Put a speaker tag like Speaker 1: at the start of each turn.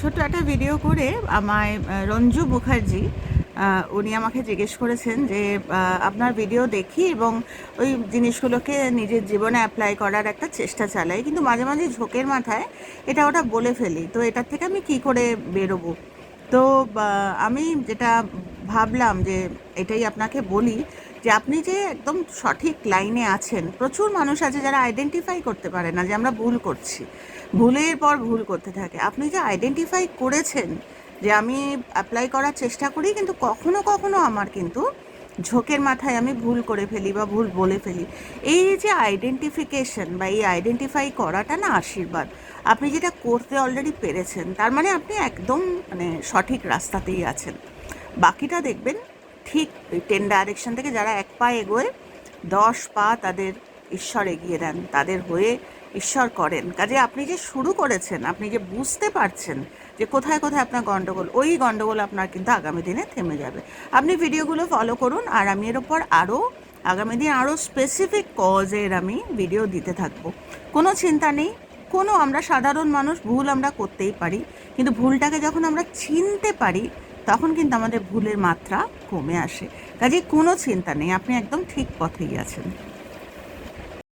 Speaker 1: ছোট্ট একটা ভিডিও করে আমায় রঞ্জু মুখার্জি উনি আমাকে জিজ্ঞেস করেছেন যে আপনার ভিডিও দেখি এবং ওই জিনিসগুলোকে নিজের জীবনে অ্যাপ্লাই করার একটা চেষ্টা চালাই, কিন্তু মাঝে মাঝে ঝোঁকের মাথায় এটা ওটা বলে ফেলি, তো এটার থেকে আমি কি করে বেরোবো। তো আমি যেটা ভাবলাম যে এটাই আপনাকে বলি, যে আপনি যে একদম সঠিক লাইনে আছেন। প্রচুর মানুষ আছে যারা আইডেন্টিফাই করতে পারে না যে আমরা ভুল করছি, ভুলের পর ভুল করতে থাকে। আপনি যে আইডেন্টিফাই করেছেন যে আমি অ্যাপ্লাই করার চেষ্টা করি, কিন্তু কখনো কখনো আমার কিন্তু ঝোঁকের মাথায় আমি ভুল করে ফেলি বা ভুল বলে ফেলি। এই যে আইডেন্টিফিকেশন বা এই আইডেন্টিফাই করাটা না আশীর্বাদ। আপনি যেটা করতে অলরেডি পেরেছেন, তার মানে আপনি একদম সঠিক রাস্তাতেই আছেন। বাকিটা দেখবেন ঠিক ওই 10 ডাইরেকশন থেকে যারা এক পা এগোয়, 10 পা তাদের ঈশ্বর এগিয়ে দেন, তাদের হয়ে ঈশ্বর করেন। কাজে আপনি যে শুরু করেছেন, আপনি যে বুঝতে পারছেন যে কোথায় কোথায় আপনার গণ্ডগোল, ওই গণ্ডগোল আপনার কিন্তু আগামী দিনে থেমে যাবে। আপনি ভিডিওগুলো ফলো করুন, আর আমি এর ওপর আরও আগামী দিন আরও স্পেসিফিক কজের আমি ভিডিও দিতে থাকবো। কোনো চিন্তা নেই। আমরা সাধারণ মানুষ, ভুল আমরা করতেই পারি, কিন্তু ভুলটাকে যখন আমরা চিনতে পারি, তখন কিন্তু আমাদের ভুলের মাত্রা কমে আসে। কাজে কোনো চিন্তা নেই, আপনি একদম ঠিক পথেই আছেন।